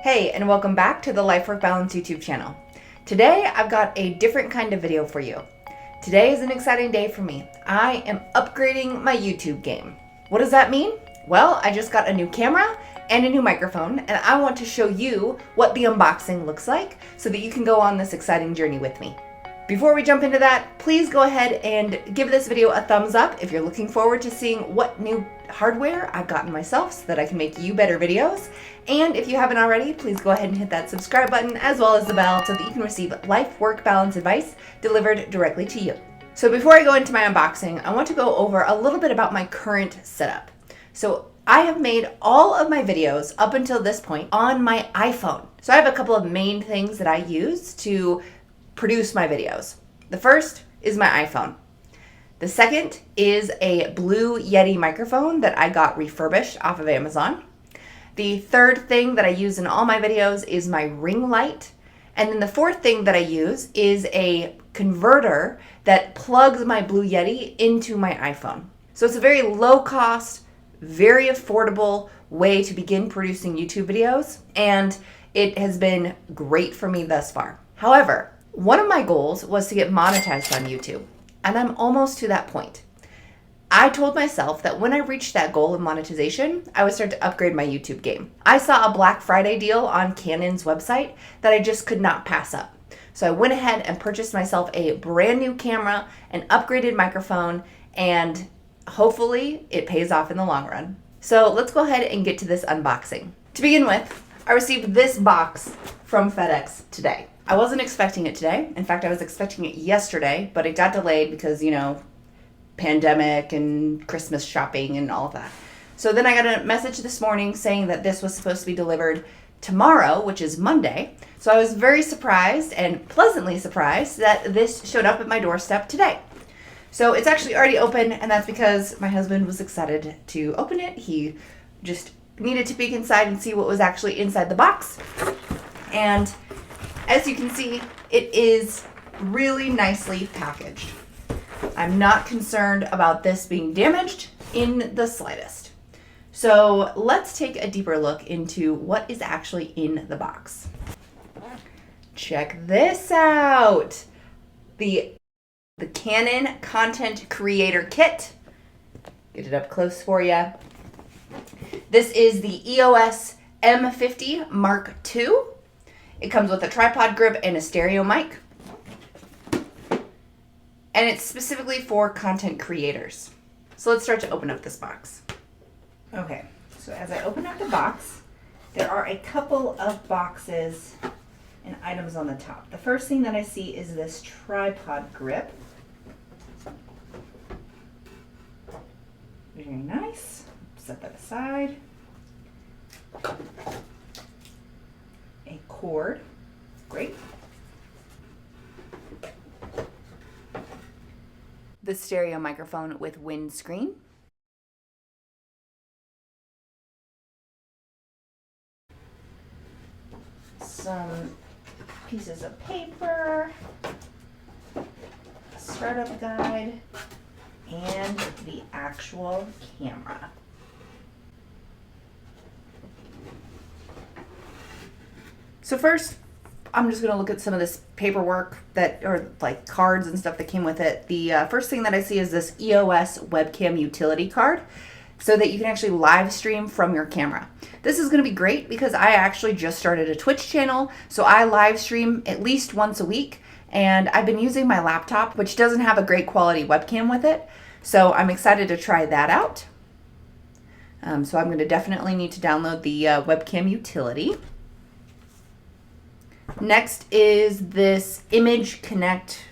Hey, and welcome back to the Life Work Balance YouTube channel. Today, I've got a different kind of video for you. Today is an exciting day for me. I am upgrading my YouTube game. What does that mean? Well, I just got a new camera and a new microphone, and I want to show you what the unboxing looks like so that you can go on this exciting journey with me. Before we jump into that, please go ahead and give this video a thumbs up if you're looking forward to seeing what new hardware I've gotten myself so that I can make you better videos. And if you haven't already, please go ahead and hit that subscribe button as well as the bell so that you can receive life work balance advice delivered directly to you. So before I go into my unboxing, I want to go over a little bit about my current setup. So I have made all of my videos up until this point on my iPhone. So I have a couple of main things that I use to produce my videos. The first is my iPhone. The second is a Blue Yeti microphone that I got refurbished off of Amazon. The third thing that I use in all my videos is my ring light. And then the fourth thing that I use is a converter that plugs my Blue Yeti into my iPhone. So it's a very low cost, very affordable way to begin producing YouTube videos, and it has been great for me thus far. However, one of my goals was to get monetized on YouTube, and I'm almost to that point. I told myself that when I reached that goal of monetization, I would start to upgrade my YouTube game. I saw a Black Friday deal on Canon's website that I just could not pass up. So I went ahead and purchased myself a brand new camera, an upgraded microphone, and hopefully it pays off in the long run. So let's go ahead and get to this unboxing. To begin with, I received this box from FedEx today. I wasn't expecting it today. In fact, I was expecting it yesterday, but it got delayed because, pandemic and Christmas shopping and all of that. So then I got a message this morning saying that this was supposed to be delivered tomorrow, which is Monday. So I was very surprised and pleasantly surprised that this showed up at my doorstep today. So it's actually already open, and that's because my husband was excited to open it. He just needed to peek inside and see what was actually inside the box. And as you can see, it is really nicely packaged. I'm not concerned about this being damaged in the slightest. So let's take a deeper look into what is actually in the box. Check this out. The Canon Content Creator Kit. Get it up close for you. This is the EOS M50 Mark II. It comes with a tripod grip and a stereo mic. And it's specifically for content creators. So let's start to open up this box. Okay, so as I open up the box, there are a couple of boxes and items on the top. The first thing that I see is this tripod grip. Very nice. Set that aside. A cord. Great. The stereo microphone with windscreen. Some pieces of paper, a startup guide, and the actual camera. So first, I'm just going to look at some of this paperwork or like cards and stuff that came with it. The first thing that I see is this EOS webcam utility card so that you can actually live stream from your camera. This is going to be great because I actually just started a Twitch channel, so I live stream at least once a week, and I've been using my laptop, which doesn't have a great quality webcam with it, so I'm excited to try that out. So I'm going to definitely need to download the webcam utility. Next is this Image Connect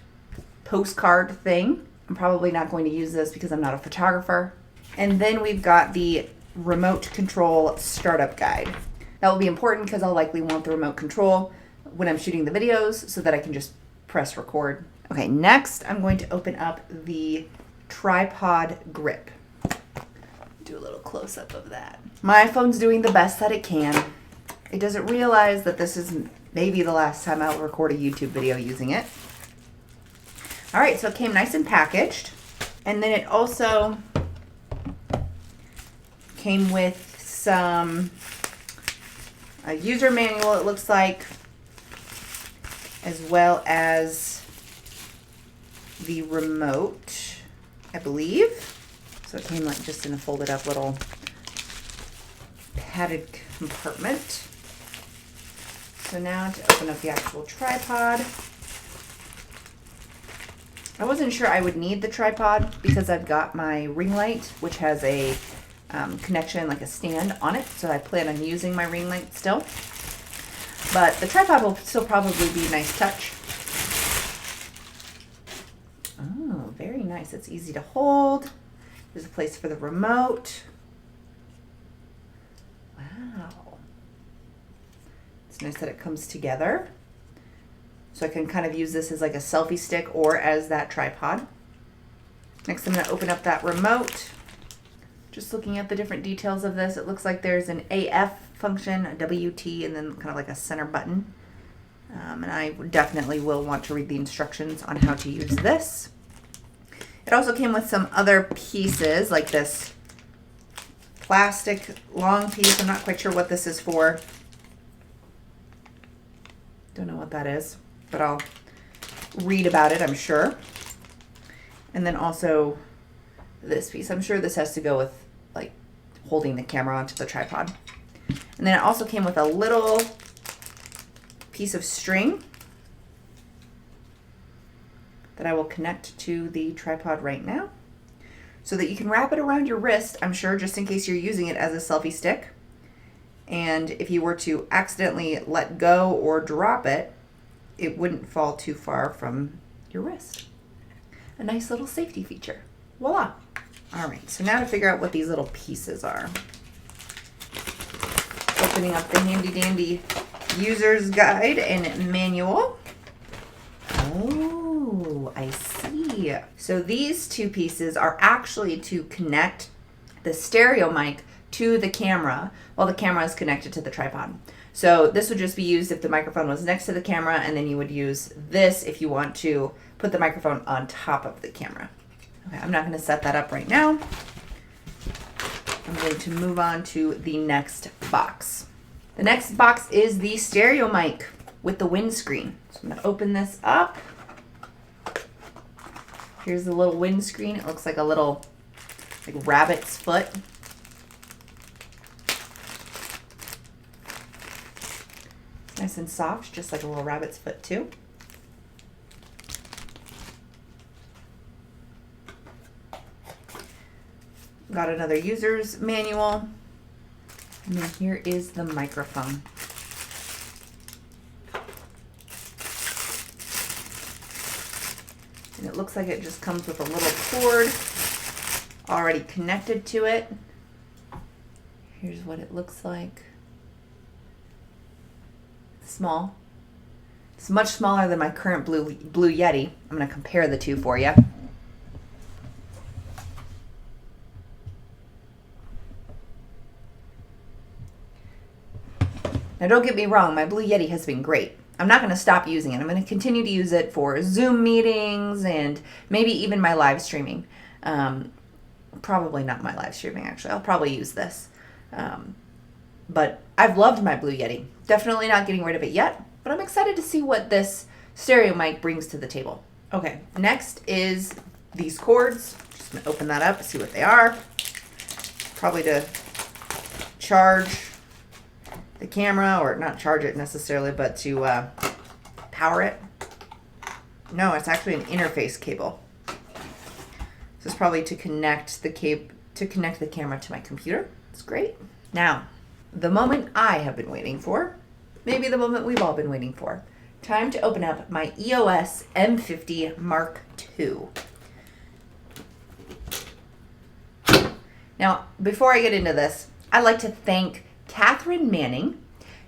postcard thing. I'm probably not going to use this because I'm not a photographer. And then we've got the remote control startup guide. That will be important because I'll likely want the remote control when I'm shooting the videos so that I can just press record. Okay, next I'm going to open up the tripod grip. Do a little close-up of that. My phone's doing the best that it can. It doesn't realize that this is maybe the last time I'll record a YouTube video using it. All right, so it came nice and packaged. And then it also came with some, a user manual, it looks like, as well as the remote, I believe. So it came like just in a folded up little padded compartment. So now to open up the actual tripod. I wasn't sure I would need the tripod because I've got my ring light, which has a connection, like a stand on it. So I plan on using my ring light still. But the tripod will still probably be a nice touch. Oh, very nice. It's easy to hold. There's a place for the remote. Wow. It's nice that it comes together. So I can kind of use this as like a selfie stick or as that tripod. Next, I'm going to open up that remote. Just looking at the different details of this, it looks like there's an AF function, a WT, and then kind of like a center button. And I definitely will want to read the instructions on how to use this. It also came with some other pieces, like this plastic long piece. I'm not quite sure what this is for. Don't know what that is, but I'll read about it, I'm sure. And then also this piece. I'm sure this has to go with like holding the camera onto the tripod. And then it also came with a little piece of string that I will connect to the tripod right now so that you can wrap it around your wrist, I'm sure, just in case you're using it as a selfie stick. And if you were to accidentally let go or drop it, it wouldn't fall too far from your wrist. A nice little safety feature. Voila. All right, so now to figure out what these little pieces are. Opening up the handy dandy user's guide and manual. Oh, I see. So these two pieces are actually to connect the stereo mic to the camera while the camera is connected to the tripod. So this would just be used if the microphone was next to the camera, and then you would use this if you want to put the microphone on top of the camera. Okay, I'm not going to set that up right now. I'm going to move on to the next box. The next box is the stereo mic with the windscreen. So I'm going to open this up. Here's the little windscreen. It looks like a little like rabbit's foot. It's nice and soft, just like a little rabbit's foot too. Got another user's manual. And then here is the microphone. And it looks like it just comes with a little cord already connected to it. Here's what it looks like. Small. It's much smaller than my current Blue Yeti. I'm going to compare the two for you. Now don't get me wrong, my Blue Yeti has been great. I'm not going to stop using it. I'm going to continue to use it for Zoom meetings and maybe even my live streaming. Probably not my live streaming, actually. I'll probably use this. But I've loved my Blue Yeti. Definitely not getting rid of it yet, but I'm excited to see what this stereo mic brings to the table. Okay, next is these cords. Just going to open that up, see what they are. Probably to charge the camera, or not charge it necessarily, but to power it. No, it's actually an interface cable. This is probably to connect the camera to my computer. It's great. Now, the moment I have been waiting for, maybe the moment we've all been waiting for. Time to open up my EOS M50 Mark II. Now, before I get into this, I'd like to thank Catherine Manning.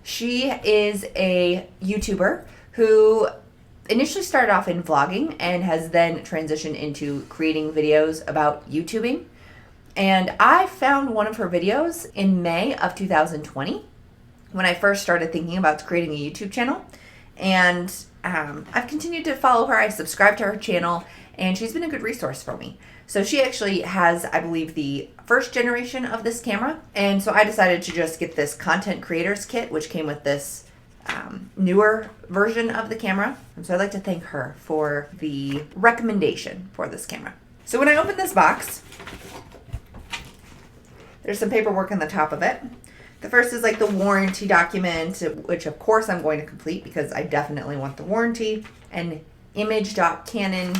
She is a YouTuber who initially started off in vlogging and has then transitioned into creating videos about YouTubing. And I found one of her videos in May of 2020 when I first started thinking about creating a YouTube channel. And I've continued to follow her. I subscribed to her channel, and she's been a good resource for me. So she actually has, I believe, the first generation of this camera. And so I decided to just get this content creators kit, which came with this newer version of the camera. And so I'd like to thank her for the recommendation for this camera. So when I opened this box, there's some paperwork on the top of it. The first is like the warranty document, which of course I'm going to complete because I definitely want the warranty. An image.canon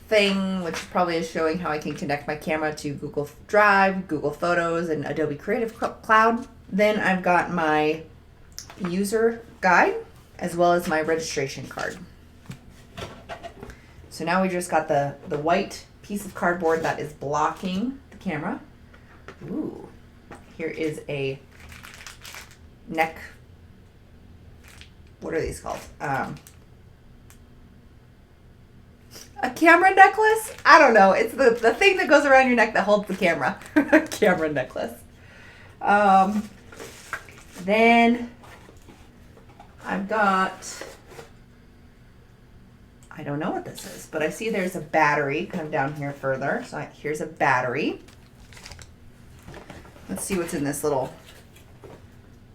thing, which probably is showing how I can connect my camera to Google Drive, Google Photos, and Adobe Creative Cloud. Then I've got my user guide as well as my registration card. So now we just got the white piece of cardboard that is blocking the camera. Ooh, here is a neck, what are these called? A camera necklace? I don't know. It's the thing that goes around your neck that holds the camera. Camera necklace. Then I've got, I don't know what this is, but I see there's a battery kind of down here further. So here's a battery. Let's see what's in this little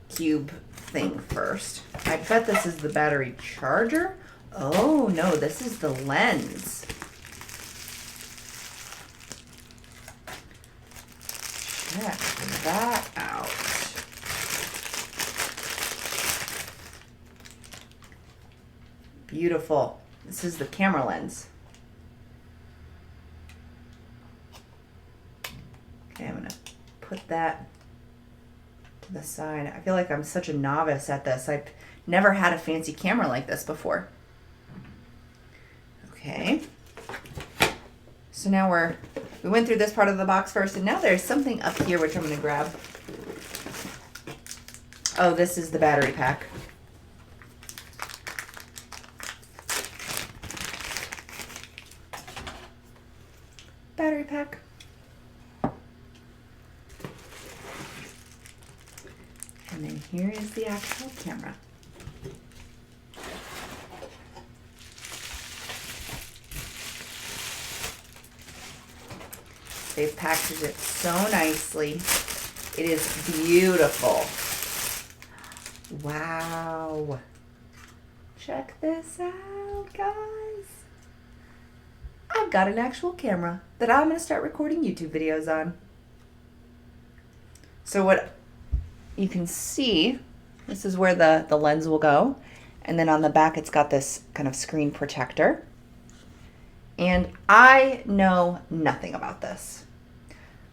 cube thing first. I bet this is the battery charger. Oh no, this is the lens. Check that out. Beautiful. This is the camera lens. Okay, I'm gonna put that to the side. I feel like I'm such a novice at this. I've never had a fancy camera like this before. Okay. So now we went through this part of the box first, and now there's something up here which I'm going to grab. Oh, this is the battery pack. Battery pack. And then here is the actual camera. They've packaged it so nicely. It is beautiful. Wow. Check this out, guys. I've got an actual camera that I'm going to start recording YouTube videos on. So what you can see, this is where the lens will go. And then on the back, it's got this kind of screen protector. And I know nothing about this.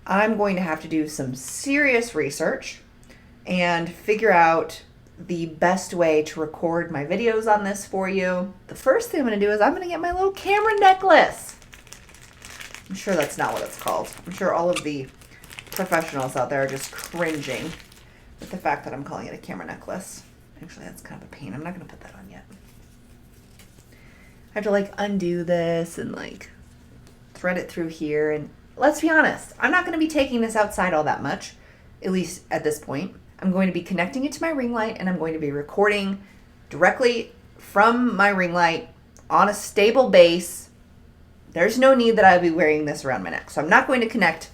I'm going to have to do some serious research and figure out the best way to record my videos on this for you. The first thing I'm going to do is I'm going to get my little camera necklace. I'm sure that's not what it's called. I'm sure all of the professionals out there are just cringing with the fact that I'm calling it a camera necklace. Actually, that's kind of a pain. I'm not going to put that on yet. I have to like undo this and like thread it through here. And let's be honest, I'm not going to be taking this outside all that much, at least at this point. I'm going to be connecting it to my ring light, and I'm going to be recording directly from my ring light on a stable base. There's no need that I'll be wearing this around my neck. So I'm not going to connect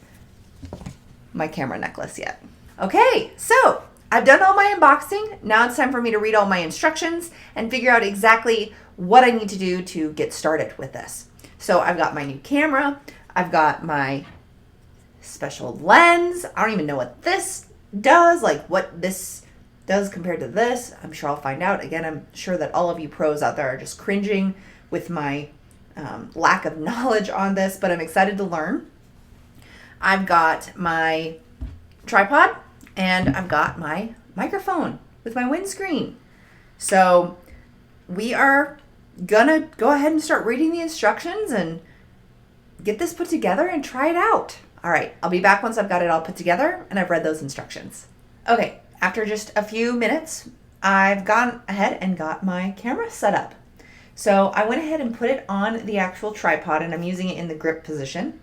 my camera necklace yet. Okay, so I've done all my unboxing. Now it's time for me to read all my instructions and figure out exactly what I need to do to get started with this. So I've got my new camera. I've got my special lens. I don't even know what this does, like what this does compared to this. I'm sure I'll find out. Again, I'm sure that all of you pros out there are just cringing with my lack of knowledge on this, but I'm excited to learn. I've got my tripod and I've got my microphone with my windscreen. So we are gonna go ahead and start reading the instructions and get this put together and try it out. All right, I'll be back once I've got it all put together and I've read those instructions. Okay, after just a few minutes, I've gone ahead and got my camera set up. So I went ahead and put it on the actual tripod, and I'm using it in the grip position.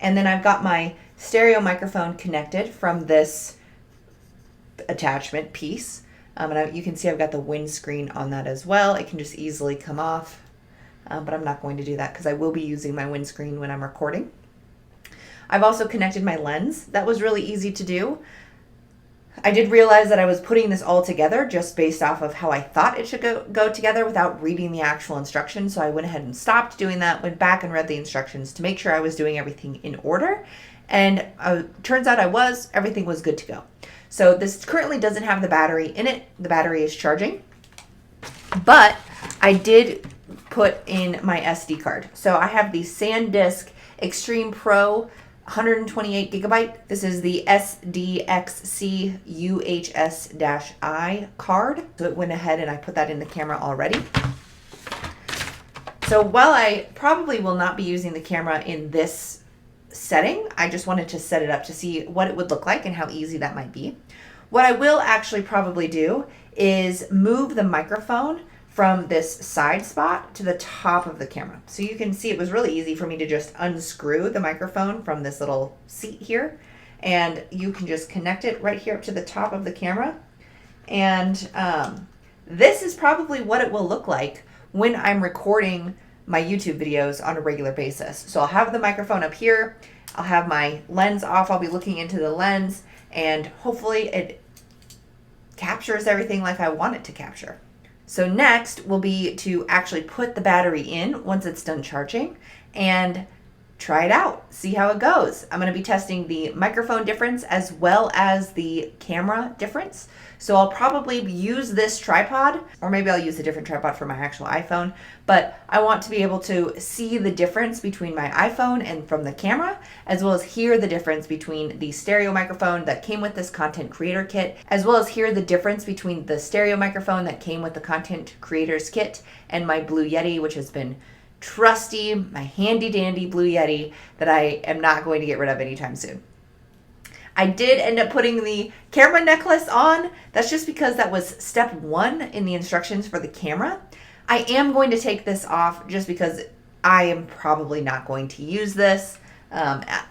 And then I've got my stereo microphone connected from this attachment piece. And you can see I've got the windscreen on that as well. It can just easily come off, but I'm not going to do that because I will be using my windscreen when I'm recording. I've also connected my lens. That was really easy to do. I did realize that I was putting this all together just based off of how I thought it should go together without reading the actual instructions. So I went ahead and stopped doing that, went back and read the instructions to make sure I was doing everything in order. And turns out everything was good to go. So this currently doesn't have the battery in it. The battery is charging. But I did put in my SD card. So I have the SanDisk Extreme Pro 128 gigabyte. This is the SDXC UHS-I card. So it went ahead and I put that in the camera already. So while I probably will not be using the camera in this setting, I just wanted to set it up to see what it would look like and how easy that might be. What I will actually probably do is move the microphone from this side spot to the top of the camera. So you can see it was really easy for me to just unscrew the microphone from this little seat here. And you can just connect it right here up to the top of the camera. And this is probably what it will look like when I'm recording my YouTube videos on a regular basis. So I'll have the microphone up here. I'll have my lens off. I'll be looking into the lens and hopefully it captures everything like I want it to capture. So next will be to actually put the battery in once it's done charging and try it out, see how it goes. I'm going to be testing the microphone difference as well as the camera difference. So I'll probably use this tripod, or maybe I'll use a different tripod for my actual iPhone, but I want to be able to see the difference between my iPhone and from the camera, as well as hear the difference between the stereo microphone that came with this content creator kit, as well as hear the difference between the stereo microphone that came with the content creators kit and my Blue Yeti, which has been trusty, my handy dandy Blue Yeti that I am not going to get rid of anytime soon. I did end up putting the camera necklace on. That's just because that was step 1 in the instructions for the camera. I am going to take this off just because I am probably not going to use this.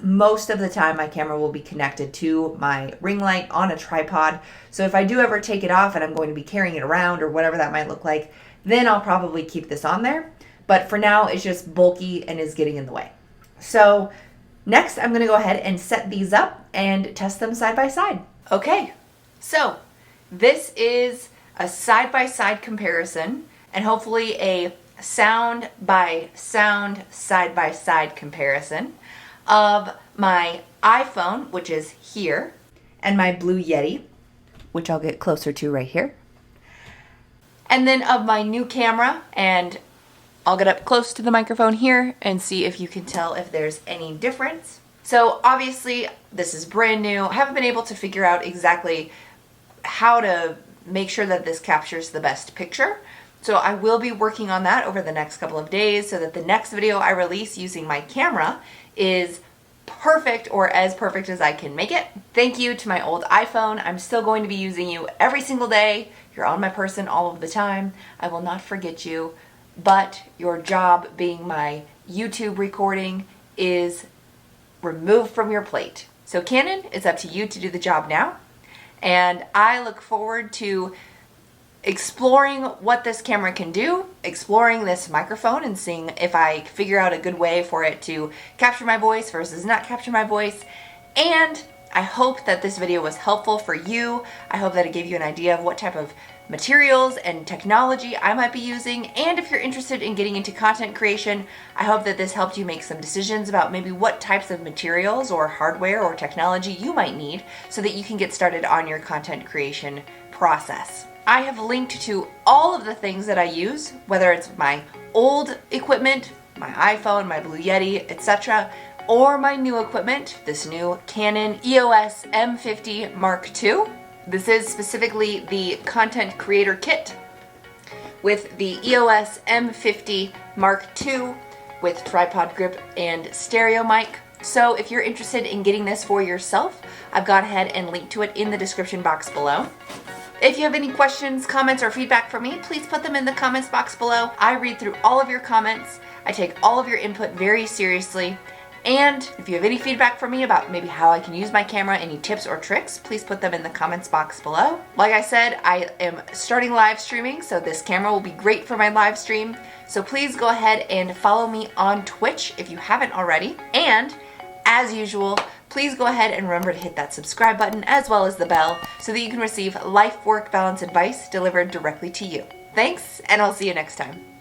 Most of the time my camera will be connected to my ring light on a tripod. So if I do ever take it off and I'm going to be carrying it around or whatever that might look like, then I'll probably keep this on there. But for now, it's just bulky and is getting in the way. So next, I'm going to go ahead and set these up and test them side by side. Okay, so this is a side-by-side comparison and hopefully a sound by sound side-by-side comparison of my iPhone, which is here, and my Blue Yeti, which I'll get closer to right here. And then of my new camera, and I'll get up close to the microphone here and see if you can tell if there's any difference. So obviously this is brand new. I haven't been able to figure out exactly how to make sure that this captures the best picture. So I will be working on that over the next couple of days so that the next video I release using my camera is perfect, or as perfect as I can make it. Thank you to my old iPhone. I'm still going to be using you every single day. You're on my person all of the time. I will not forget you. But your job being my YouTube recording is removed from your plate. So Canon, it's up to you to do the job now. And I look forward to exploring what this camera can do, exploring this microphone and seeing if I figure out a good way for it to capture my voice versus not capture my voice. And I hope that this video was helpful for you. I hope that it gave you an idea of what type of materials and technology I might be using, and if you're interested in getting into content creation, I hope that this helped you make some decisions about maybe what types of materials or hardware or technology you might need so that you can get started on your content creation process. I have linked to all of the things that I use, whether it's my old equipment, my iPhone, my Blue Yeti, etc., or my new equipment, this new Canon EOS M50 Mark II. This is specifically the content creator kit with the EOS M50 Mark II with tripod grip and stereo mic. So if you're interested in getting this for yourself, I've gone ahead and linked to it in the description box below. If you have any questions, comments, or feedback for me, please put them in the comments box below. I read through all of your comments. I take all of your input very seriously. And if you have any feedback for me about maybe how I can use my camera, any tips or tricks, please put them in the comments box below. Like I said, I am starting live streaming, so this camera will be great for my live stream. So please go ahead and follow me on Twitch if you haven't already. And as usual, please go ahead and remember to hit that subscribe button as well as the bell so that you can receive life-work balance advice delivered directly to you. Thanks, and I'll see you next time.